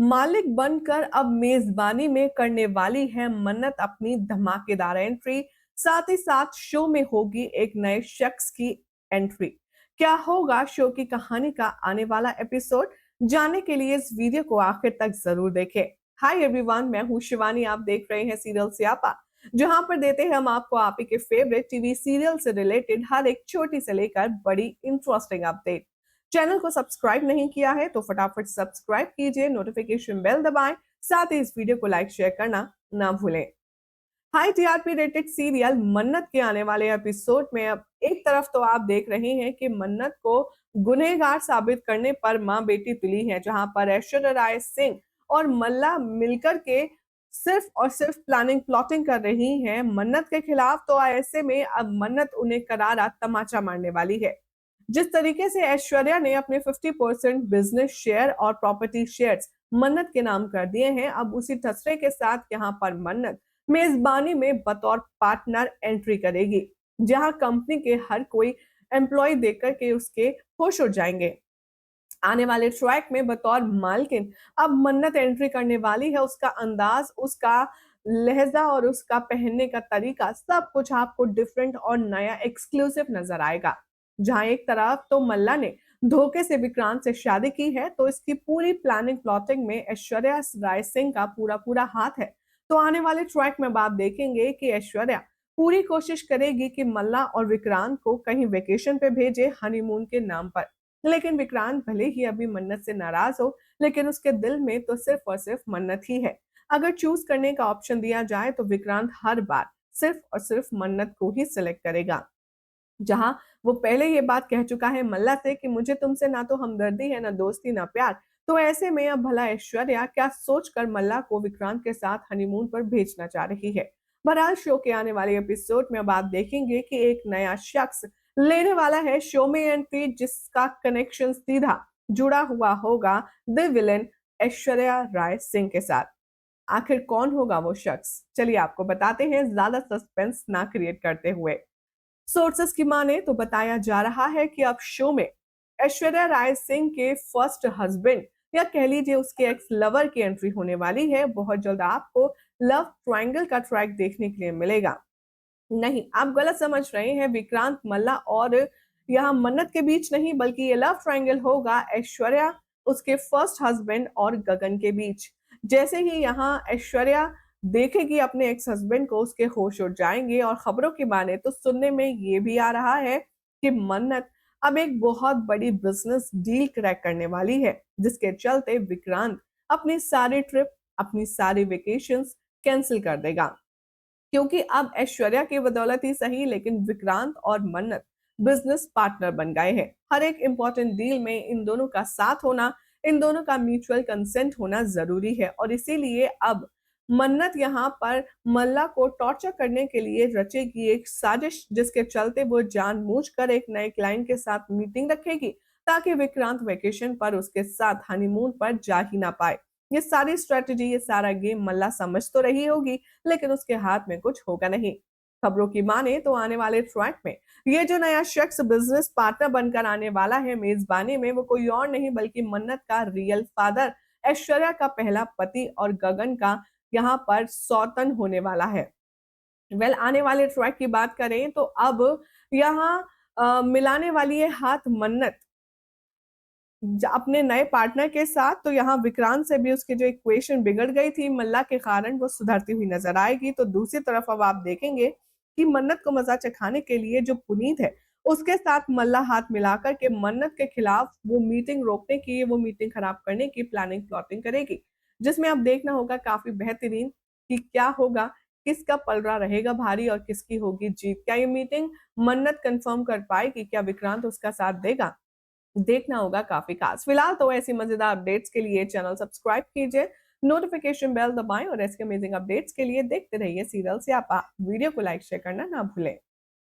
मालिक बनकर अब मेजबानी में करने वाली है मन्नत अपनी धमाकेदार एंट्री। साथ ही साथ शो में होगी एक नए शख्स की एंट्री। क्या होगा शो की कहानी का आने वाला एपिसोड? जानने के लिए इस वीडियो को आखिर तक जरूर देखें। हाय एवरीवन, मैं हूं शिवानी। आप देख रहे हैं सीरियल स्यापा, जहां पर देते हैं हम आपको आप ही के फेवरेट टीवी सीरियल से रिलेटेड हर एक छोटी से लेकर बड़ी इंटरेस्टिंग अपडेट। चैनल को सब्सक्राइब नहीं किया है तो फटाफट सब्सक्राइब कीजिए, नोटिफिकेशन बेल दबाएं, साथ ही इस वीडियो को लाइक शेयर करना ना भूलें। हाई टीआरपी रेटेड सीरियल मन्नत के आने वाले एपिसोड में अब एक तरफ तो आप देख रहे हैं कि मन्नत को गुनहगार साबित करने पर मां बेटी तुली है, जहां पर ऐश्वर्या राय सिंह और मल्ला मिलकर के सिर्फ और सिर्फ प्लानिंग प्लॉटिंग कर रही हैं मन्नत के खिलाफ। तो ऐसे में अब मन्नत उन्हें करारा तमाचा मारने वाली है। जिस तरीके से ऐश्वर्या ने अपने 50% बिजनेस शेयर और प्रॉपर्टी शेयर्स मन्नत के नाम कर दिए हैं, अब उसी ठसरे के साथ यहाँ पर मन्नत मेजबानी में बतौर पार्टनर एंट्री करेगी, जहां कंपनी के हर कोई एम्प्लॉय देखकर के उसके खुश हो जाएंगे। आने वाले ट्रैक में बतौर मालकिन अब मन्नत एंट्री करने वाली है। उसका अंदाज, उसका लहजा और उसका पहनने का तरीका सब कुछ आपको डिफरेंट और नया एक्सक्लूसिव नजर आएगा। जहां एक तरफ तो मल्ला ने धोखे से विक्रांत से शादी की है, तो इसकी पूरी प्लानिंग प्लॉटिंग में ऐश्वर्या राय सिंह का पूरा पूरा हाथ है। तो आने वाले ट्रैक में आप देखेंगे कि ऐश्वर्या पूरी कोशिश करेगी कि मल्ला और विक्रांत को कहीं वेकेशन पे भेजे हनीमून के नाम पर। लेकिन विक्रांत भले ही अभी मन्नत से नाराज हो, लेकिन उसके दिल में तो सिर्फ और सिर्फ मन्नत ही है। अगर चूज करने का ऑप्शन दिया जाए तो विक्रांत हर बार सिर्फ और सिर्फ मन्नत को ही सिलेक्ट करेगा। जहां वो पहले ये बात कह चुका है मल्ला से कि मुझे तुमसे ना तो हमदर्दी है, ना दोस्ती, ना प्यार। तो ऐसे में अब भला ऐश्वर्या क्या सोचकर मल्ला को विक्रांत के साथ हनीमून पर भेजना चाह रही है? बहरहाल शो के आने वाले एपिसोड में अब आप देखेंगे कि एक नया शख्स लेने वाला है शो में एंट्री, जिसका कनेक्शन सीधा जुड़ा हुआ होगा द विलेन ऐश्वर्या राय सिंह के साथ। आखिर कौन होगा वो शख्स? चलिए आपको बताते हैं, ज्यादा सस्पेंस ना क्रिएट करते हुए। सोर्सेस की माने तो बताया जा रहा है कि अब शो में ऐश्वर्या राय सिंह के फर्स्ट हस्बैंड या कह लीजिए उसके एक्स लवर की एंट्री होने वाली है। बहुत जल्द आपको लव ट्रायंगल का ट्रैक देखने के लिए मिलेगा। नहीं, आप गलत समझ रहे हैं। विक्रांत, मल्ला और यहाँ मन्नत के बीच नहीं, बल्कि ये लव ट्रायंगल होगा ऐश्वर्या, उसके फर्स्ट हस्बैंड और गगन के बीच। जैसे ही यहाँ ऐश्वर्या देखेगी अपने एक्स हस्बैंड को, उसके होश उड़ जाएंगे। और खबरों की माने तो सुनने में ये भी आ रहा है कि मन्नत अब एक बहुत बड़ी बिजनेस डील क्रैक करने वाली है, जिसके चलते विक्रांत अपनी सारी ट्रिप, अपनी सारी वेकेशंस कैंसिल कर देगा। क्योंकि अब ऐश्वर्या की बदौलत ही सही, लेकिन विक्रांत और मन्नत बिजनेस पार्टनर बन गए हैं। हर एक इंपॉर्टेंट डील में इन दोनों का साथ होना, इन दोनों का म्यूचुअल कंसेंट होना जरूरी है। और इसीलिए अब मन्नत यहाँ पर मल्ला को टॉर्चर करने के लिए रचेगी एक साजिश, जिसके चलते वो जानबूझकर एक नए क्लाइंट के साथ मीटिंग रखेगी, ताकि विक्रांत वेकेशन पर उसके साथ हनीमून पर जा ही ना पाए। ये सारी स्ट्रेटेजी, ये सारा गेम मल्ला समझ तो रही होगी, लेकिन उसके हाथ में कुछ होगा नहीं। खबरों की माने तो आने वाले ट्रैक में ये जो नया शख्स बिजनेस पार्टनर बनकर आने वाला है मेजबानी में, वो कोई और नहीं बल्कि मन्नत का रियल फादर, ऐश्वर्या का पहला पति और गगन का यहाँ पर सौतन होने वाला है। आने वाले ट्रैक की बात करें तो अब यहाँ मिलाने वाली है हाथ मन्नत अपने नए पार्टनर के साथ। तो यहाँ विक्रांत से भी उसकी जो इक्वेशन बिगड़ गई थी मल्ला के कारण, वो सुधरती हुई नजर आएगी। तो दूसरी तरफ अब आप देखेंगे कि मन्नत को मजा चखाने के लिए जो पुनीत है, उसके साथ मल्ला हाथ मिलाकर के मन्नत के खिलाफ वो मीटिंग रोकने की, वो मीटिंग खराब करने की प्लानिंग प्लॉटिंग करेगी, जिसमें अब देखना होगा काफी बेहतरीन कि क्या होगा, किसका पलड़ा रहेगा भारी और किसकी होगी जीत। क्या ये मीटिंग मन्नत कंफर्म कर पाएगी? क्या विक्रांत उसका साथ देगा? देखना होगा काफी खास। फिलहाल तो ऐसी मजेदार अपडेट्स के लिए चैनल सब्सक्राइब कीजिए, नोटिफिकेशन बेल दबाएं और ऐसे अमेजिंग अपडेट्स के लिए देखते रहिए सीरियल स्यापा। वीडियो को लाइक शेयर करना ना भूलें।